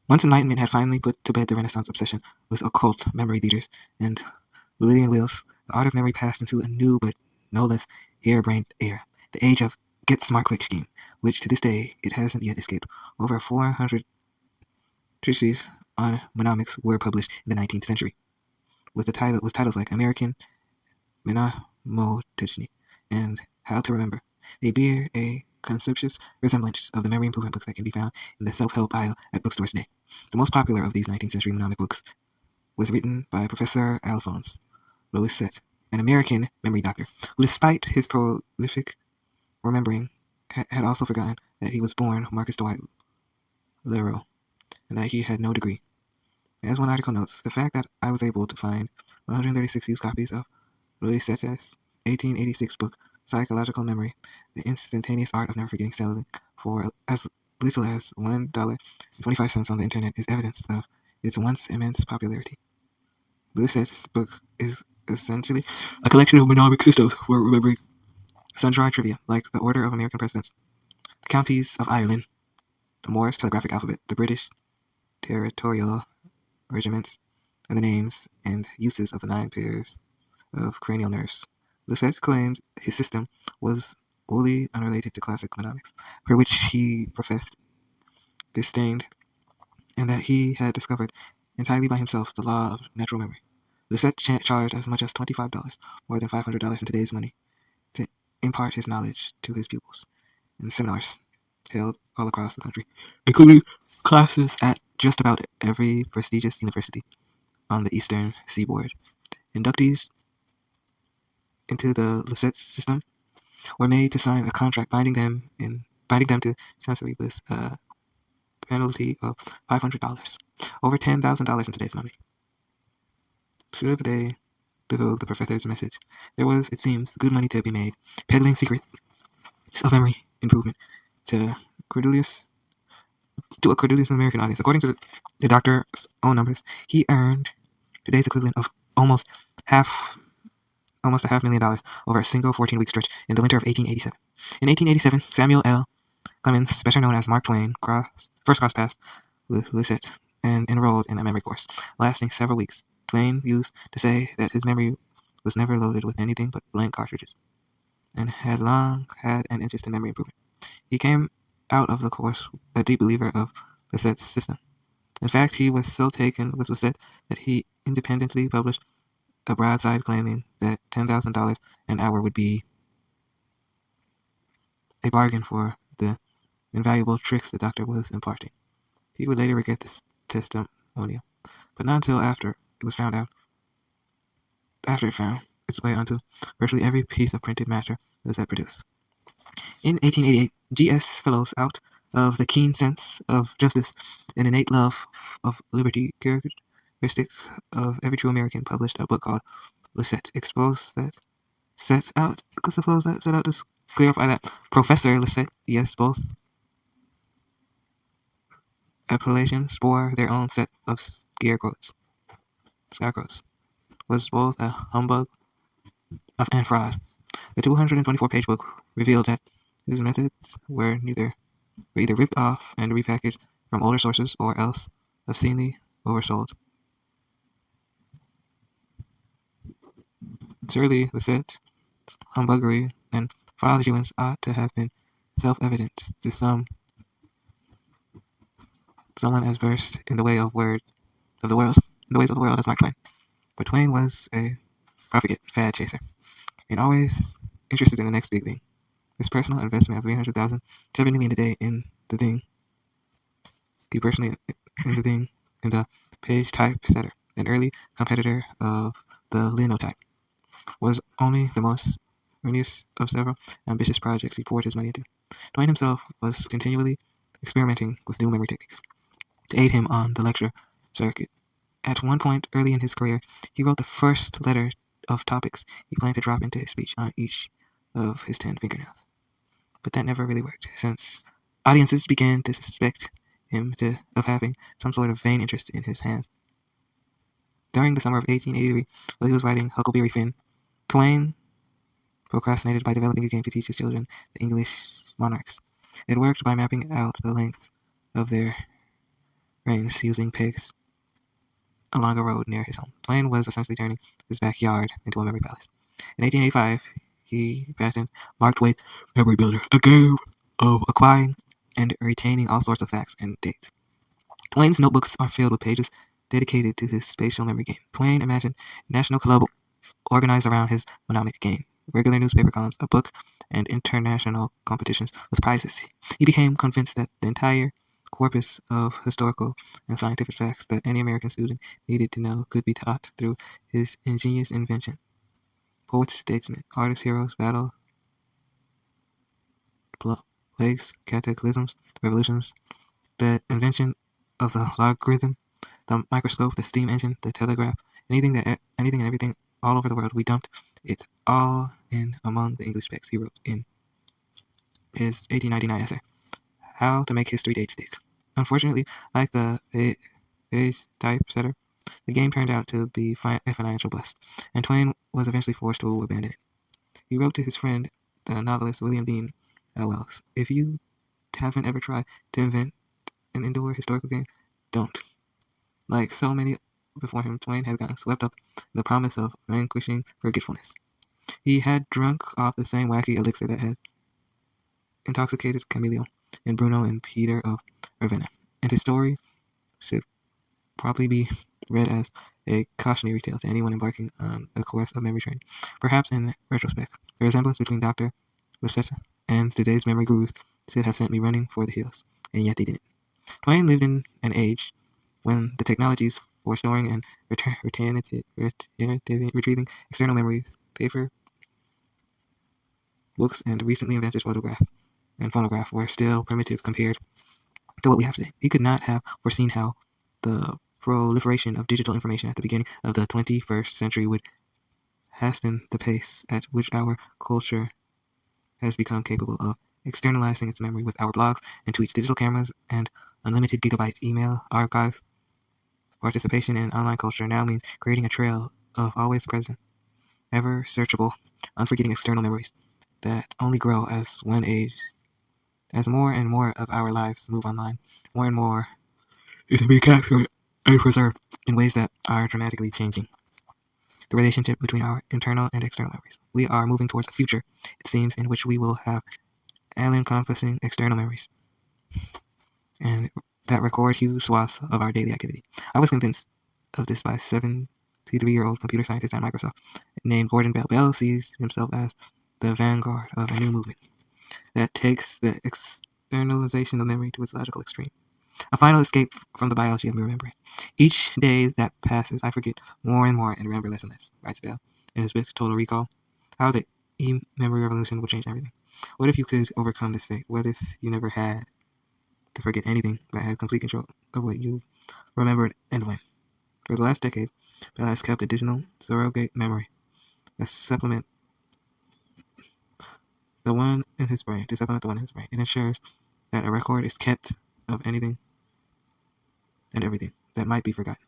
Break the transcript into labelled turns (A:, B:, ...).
A: Once enlightenment had finally put to bed the Renaissance obsession with occult memory theaters and Lillian wheels, the art of memory passed into a new but no less harebrained era, the age of Get Smart Quick scheme, which to this day it hasn't yet escaped. Over 400 treatises on mnemonics were published in the 19th century, with titles like American Mnemotechny and How to Remember. They bear a conspicuous resemblance of the memory improvement books that can be found in the self-help aisle at bookstores today. The most popular of these 19th century mnemonic books was written by Professor Alphonse Louiset, an American memory doctor, who despite his prolific remembering had also forgotten that he was born Marcus Dwight Leroux and that he had no degree. As one article notes, the fact that I was able to find 136 used copies of Louiset's 1886 book, Psychological Memory, The Instantaneous Art of Never Forgetting, selling for as little as $1.25 on the internet is evidence of its once immense popularity. Louiset's book is essentially a collection of mnemonic systems for remembering sundry trivia, like the order of American presidents, the counties of Ireland, the Morse telegraphic alphabet, the British territorial regiments, and the names and uses of the 9 pairs of cranial nerves. Louiset claimed his system was wholly unrelated to classic mnemonics, for which he professed disdain, and that he had discovered entirely by himself the law of natural memory. Louiset charged as much as $25, more than $500 in today's money, to impart his knowledge to his pupils in seminars held all across the country, including classes at just about every prestigious university on the eastern seaboard. Inductees into the Louiset system were made to sign a contract binding them to sensory with a penalty of $500, over $10,000 in today's money. Should they fulfill the professor's message, there was, it seems, good money to be made peddling secrets of memory improvement to a credulous American audience. According to the doctor's own numbers, he earned today's equivalent of almost a $500,000 over a single 14-week stretch in the winter of 1887. In 1887, Samuel L. Clemens, better known as Mark Twain, first cross-paths with Louiset and enrolled in a memory course lasting several weeks. Twain used to say that his memory was never loaded with anything but blank cartridges, and had long had an interest in memory improvement. He came out of the course a deep believer of Louiset's system. In fact, he was so taken with Louiset that he independently published a broadside claiming that $10,000 an hour would be a bargain for the invaluable tricks the doctor was imparting. He would later regret this testimonial, but not until after it found its way onto virtually every piece of printed matter Louiset produced. In 1888, G.S. Fellows, out of the keen sense of justice and innate love of liberty characteristic of every true American, published a book called Louiset, set out to clarify that Professor Louiset, yes, both appellations bore their own set of scarecrows, was both a humbug and fraud. The 224-page book revealed that his methods were either ripped off and repackaged from older sources, or else obscenely oversold. Surely Louiset's humbuggery and fraudulence ought to have been self-evident to someone as versed in the ways of the world as Mark Twain. But Twain was a profligate fad chaser, and always interested in the next big thing. His personal investment of $300,000, $7 million today in the thing. He personally in the thing in the page typesetter, an early competitor of the linotype, was only the most earnest of several ambitious projects he poured his money into. Twain himself was continually experimenting with new memory techniques to aid him on the lecture circuit. At one point early in his career, he wrote the first letter of topics he planned to drop into his speech on each of his 10 fingernails. But that never really worked, since audiences began to suspect him of having some sort of vain interest in his hands. During the summer of 1883, while he was writing Huckleberry Finn, Twain procrastinated by developing a game to teach his children the English monarchs. It worked by mapping out the length of their reins using pegs along a road near his home. Twain was essentially turning his backyard into a memory palace. In 1885, he patented Mark Twain's Memory Builder, a game of acquiring and retaining all sorts of facts and dates. Twain's notebooks are filled with pages dedicated to his spatial memory game. Twain imagined a national club organized around his mnemonic game, regular newspaper columns, a book, and international competitions with prizes. He became convinced that the entire corpus of historical and scientific facts that any American student needed to know could be taught through his ingenious invention. Poets, statesmen, artists, heroes, battles, plagues, cataclysms, revolutions, the invention of the logarithm, the microscope, the steam engine, the telegraph, anything and everything all over the world, we dumped it all in among the English specs, he wrote in his 1899 essay, How to Make History Date Stick. Unfortunately, like the page typesetter, the game turned out to be a financial bust, and Twain was eventually forced to abandon it. He wrote to his friend, the novelist William Dean Wells, if you haven't ever tried to invent an indoor historical game, don't. Like so many before him, Twain had gotten swept up in the promise of vanquishing forgetfulness. He had drunk off the same wacky elixir that had intoxicated Camillo and Bruno and Peter of Ravenna, and his story should probably be read as a cautionary tale to anyone embarking on a course of memory training. Perhaps in retrospect, the resemblance between Dr. Lucetta and today's memory gurus should have sent me running for the hills, and yet they didn't. Twain lived in an age when the technologies for storing and retrieving external memories, paper, books, and recently invented photograph and phonograph were still primitive compared to what we have today. He could not have foreseen how the proliferation of digital information at the beginning of the 21st century would hasten the pace at which our culture has become capable of externalizing its memory with our blogs and tweets, digital cameras, and unlimited gigabyte email archives. Participation in online culture now means creating a trail of always present, ever searchable, unforgetting external memories that only grow as one age. As more and more of our lives move online, more and more is to be captured and preserved in ways that are dramatically changing the relationship between our internal and external memories. We are moving towards a future, it seems, in which we will have all-encompassing external memories and that record huge swaths of our daily activity. I was convinced of this by a 73-year-old computer scientist at Microsoft named Gordon Bell. Bell sees himself as the vanguard of a new movement that takes the externalization of memory to its logical extreme. A final escape from the biology of remembering. Each day that passes, I forget more and more and remember less and less, writes Bell in his book Total Recall. How the e-memory revolution will change everything. What if you could overcome this fate? What if you never had to forget anything but had complete control of what you remembered and when? For the last decade, Bell has kept a digital surrogate memory, a supplement the one in his brain, to supplement the one in his brain. It ensures that a record is kept of anything and everything that might be forgotten.